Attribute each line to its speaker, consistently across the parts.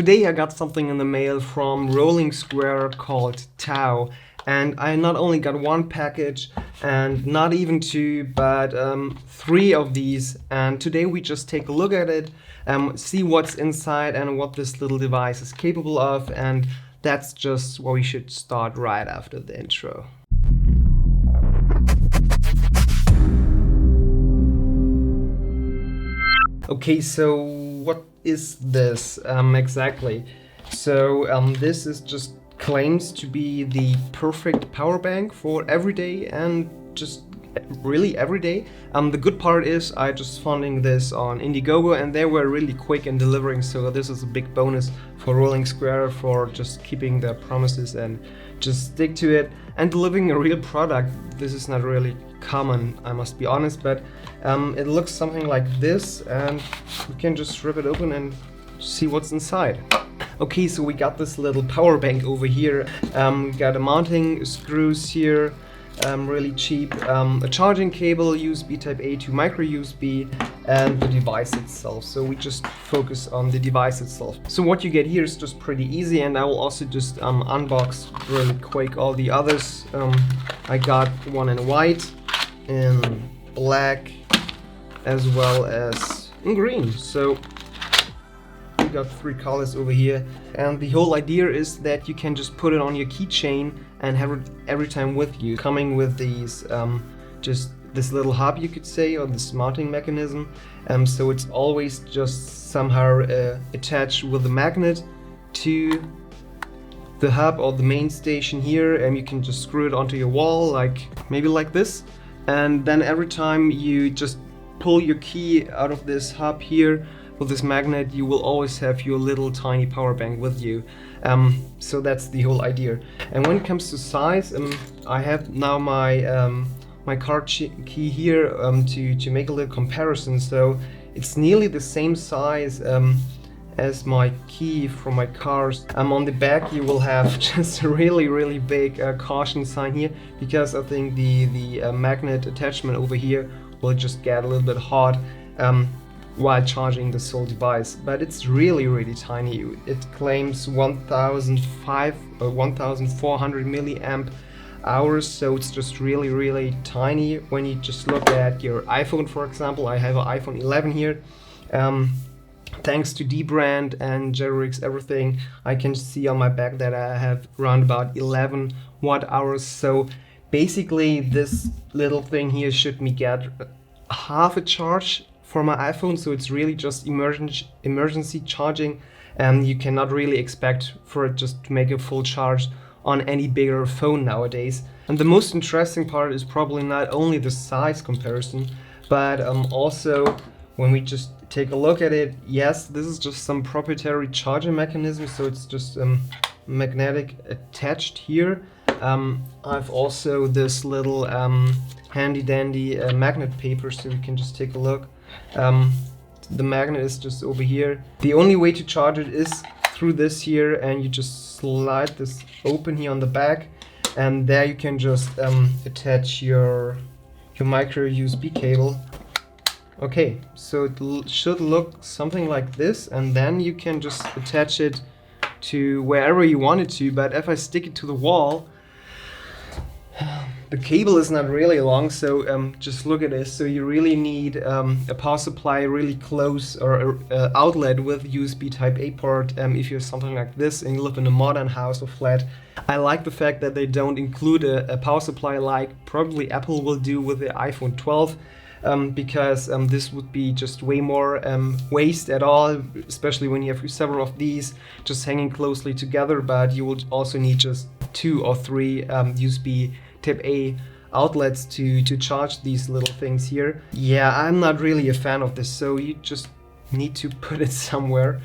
Speaker 1: Today I got something in the mail from Rolling Square called Tau, and I not only got one package and not even two, but three of these. And today we just take a look at it, see what's inside and what this little device is capable of, and that's just where we should start right after the intro. Okay, so what is this exactly? So this is just claims to be the perfect power bank for every day and just really every day. The good part is I just funding this on INDIEGOGO and they were really quick in delivering, so this is a big bonus for Rolling Square for just keeping their promises and just stick to it and delivering a real product. This is not really common, I must be honest, but it looks something like this, and we can just rip it open and see what's inside. Okay, so we got this little power bank over here. We got a mounting screws here, really cheap, a charging cable, USB type A to micro USB, and the device itself. So we just focus on the device itself. So what you get here is just pretty easy, and I will also just unbox really quick all the others. I got one in white, in black, as well as in green. So we got three colors over here, and the whole idea is that you can just put it on your keychain and have it every time with you, coming with these just this little hub, you could say, or this mounting mechanism, so it's always just somehow attached with a magnet to the hub or the main station here, and you can just screw it onto your wall, like maybe like this, and then every time you just pull your key out of this hub here with this magnet, you will always have your little tiny power bank with you. So that's the whole idea. And when it comes to size, I have now my my card key here to make a little comparison. So it's nearly the same size as my key from my cars. On the back you will have just a really big caution sign here, because I think the magnet attachment over here will just get a little bit hot while charging this whole device. But it's really tiny. It claims 1400 milliamp hours, so it's just really tiny. When you just look at your iPhone, for example, I have an iPhone 11 here. Thanks to dbrand and Jerix everything, I can see on my back that I have around about 11 watt hours. So basically this little thing here should me get half a charge for my iPhone, so it's really just emergency charging, and you cannot really expect for it just to make a full charge on any bigger phone nowadays. And the most interesting part is probably not only the size comparison, but also when we just take a look at it, yes, this is just some proprietary charging mechanism, so it's just magnetic attached here. I've also this little handy dandy magnet paper, so we can just take a look. The magnet is just over here. The only way to charge it is through this here, and you just slide this open here on the back, and there you can just attach your micro USB cable. Okay, so it should look something like this, and then you can just attach it to wherever you want it to. But if I stick it to the wall, the cable is not really long, so just look at this. So you really need a power supply really close, or an outlet with USB type A port if you're something like this and you live in a modern house or flat. I like the fact that they don't include a power supply like probably Apple will do with the iPhone 12. Because this would be just way more waste at all, especially when you have several of these just hanging closely together. But you would also need just 2 or 3 USB type A outlets to charge these little things here. Yeah, I'm not really a fan of this, so you just need to put it somewhere.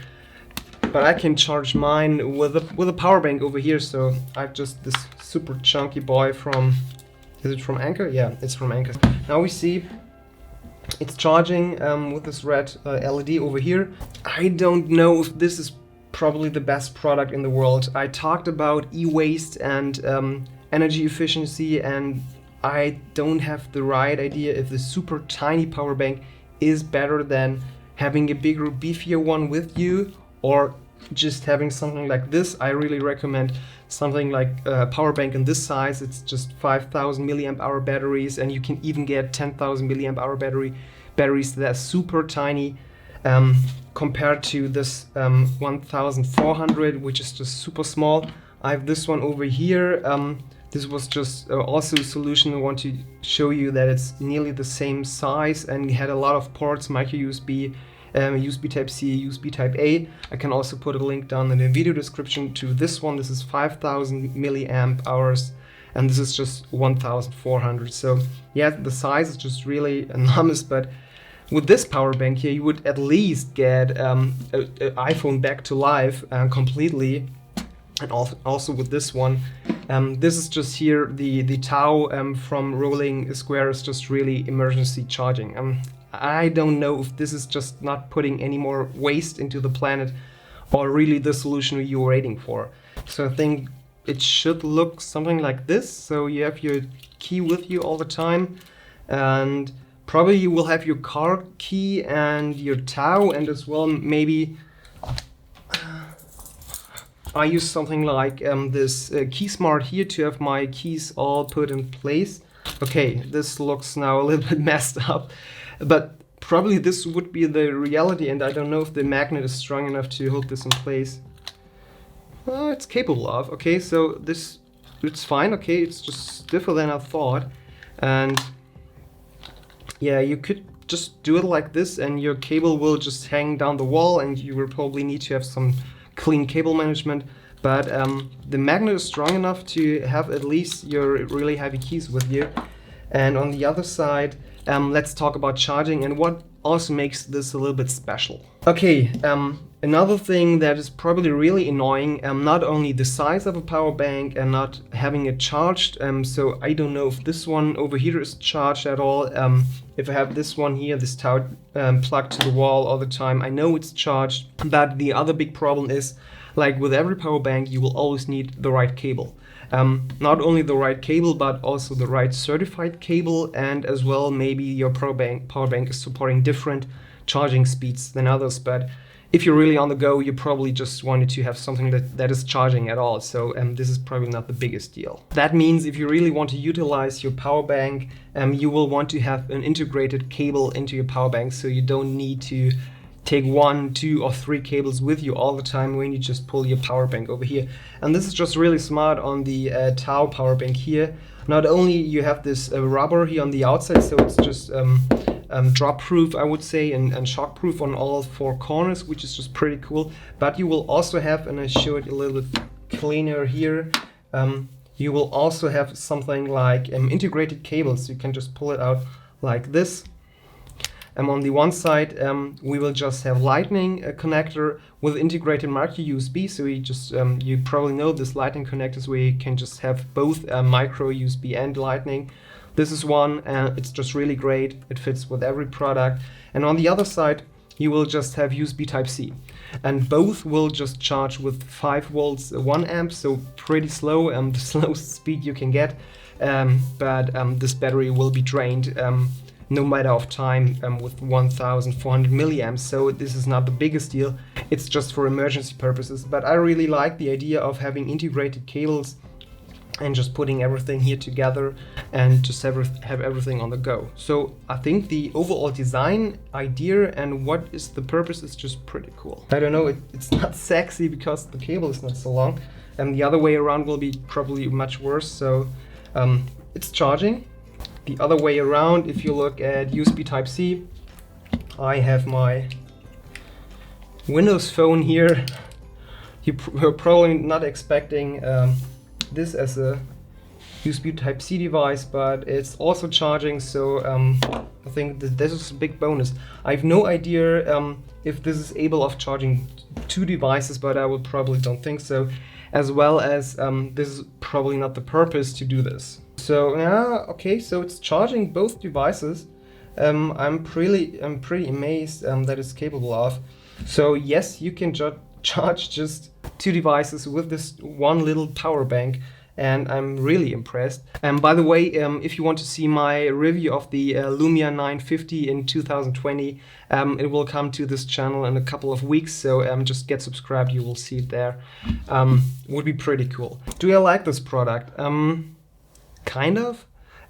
Speaker 1: But I can charge mine with a power bank over here. So I've just this super chunky boy from, is it from Anker? Yeah, it's from Anker. Now we see it's charging with this red LED over here. I don't know if this is probably the best product in the world. I talked about e-waste and energy efficiency, and I don't have the right idea if the super tiny power bank is better than having a bigger, beefier one with you, or just having something like this, I really recommend something like a power bank in this size. It's just 5,000 milliamp hour batteries, and you can even get 10,000 milliamp hour batteries that are super tiny, compared to this 1,400, which is just super small. I have this one over here. This was just also a solution. I want to show you that it's nearly the same size and had a lot of ports, micro USB, USB Type-C, USB Type-A. I can also put a link down in the video description to this one. This is 5,000 milliamp hours, and this is just 1,400. So yeah, the size is just really enormous, but with this power bank here, you would at least get an iPhone back to life completely. And also with this one, this is just here, the Tau from Rolling Square is just really emergency charging. I don't know if this is just not putting any more waste into the planet or really the solution you were waiting for. So I think it should look something like this. So you have your key with you all the time, and probably you will have your car key and your Tau, and as well maybe I use something like this Key Smart here to have my keys all put in place. Okay, this looks now a little bit messed up, but probably this would be the reality, and I don't know if the magnet is strong enough to hold this in place. It's capable of. Okay, so this, it's fine. Okay, it's just stiffer than I thought, and yeah, you could just do it like this, and your cable will just hang down the wall, and you will probably need to have some clean cable management, but the magnet is strong enough to have at least your really heavy keys with you. And on the other side, let's talk about charging and what also makes this a little bit special. Okay, another thing that is probably really annoying, not only the size of a power bank and not having it charged, so I don't know if this one over here is charged at all. If I have this one here, this Tau plugged to the wall all the time, I know it's charged, but the other big problem is, like with every power bank, you will always need the right cable. Not only the right cable, but also the right certified cable, and as well maybe your power bank is supporting different charging speeds than others. But if you're really on the go, you probably just wanted to have something that is charging at all. So this is probably not the biggest deal. That means if you really want to utilize your power bank, you will want to have an integrated cable into your power bank, so you don't need to take 1, 2, or 3 cables with you all the time when you just pull your power bank over here. And this is just really smart on the Tau power bank here. Not only you have this rubber here on the outside, so it's just drop proof, I would say, and shock proof on all 4 corners, which is just pretty cool. But you will also have, and I show it a little bit cleaner here, you will also have something like integrated cables. You can just pull it out like this. On the one side, we will just have Lightning connector with integrated micro USB. So you just you probably know this Lightning connectors where you can just have both micro USB and Lightning. This is one, and it's just really great. It fits with every product. And on the other side, you will just have USB Type-C, and both will just charge with 5 volts, 1 amp. So pretty slow, the slowest speed you can get. But this battery will be drained no matter of time with 1,400 milliamps. So this is not the biggest deal. It's just for emergency purposes. But I really like the idea of having integrated cables and just putting everything here together and just have everything on the go. So I think the overall design idea and what is the purpose is just pretty cool. I don't know, it's not sexy because the cable is not so long, and the other way around will be probably much worse. So it's charging. The other way around, if you look at USB Type-C, I have my Windows Phone here. You're probably not expecting this as a USB Type-C device, but it's also charging, so I think that this is a big bonus. I have no idea if this is able of charging 2 devices, but I would probably don't think so, as well as this is probably not the purpose to do this. So yeah, okay, so it's charging both devices. I'm pretty amazed that it's capable of. So yes, you can charge just 2 devices with this one little power bank, and I'm really impressed. And by the way, if you want to see my review of the Lumia 950 in 2020, it will come to this channel in a couple of weeks, so just get subscribed, you will see it there. Would be pretty cool. Do I like this product? Kind of.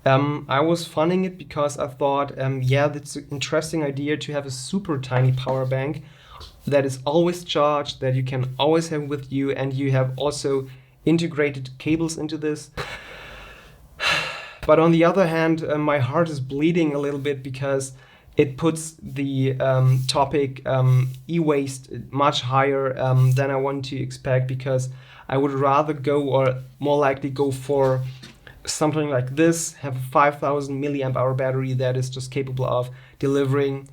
Speaker 1: I was funding it because I thought, yeah, that's an interesting idea to have a super tiny power bank that is always charged, that you can always have with you, and you have also integrated cables into this. But on the other hand, my heart is bleeding a little bit because it puts the topic e-waste much higher than I want to expect, because I would rather go, or more likely go, for something like this, have a 5000 milliamp hour battery that is just capable of delivering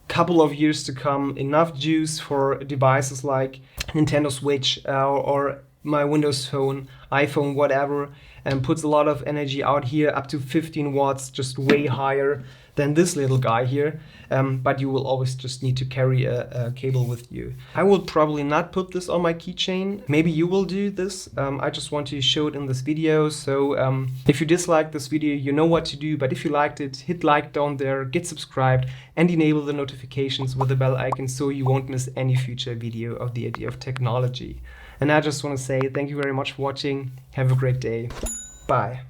Speaker 1: a couple of years to come enough juice for devices like Nintendo Switch or my Windows Phone, iPhone, whatever, and puts a lot of energy out here, up to 15 watts, just way higher than this little guy here. But you will always just need to carry a cable with you. I will probably not put this on my keychain. Maybe you will do this. I just want to show it in this video. So if you disliked this video, you know what to do. But if you liked it, hit like down there, get subscribed, and enable the notifications with the bell icon so you won't miss any future video of the idea of technology. And I just want to say thank you very much for watching. Have a great day. Bye.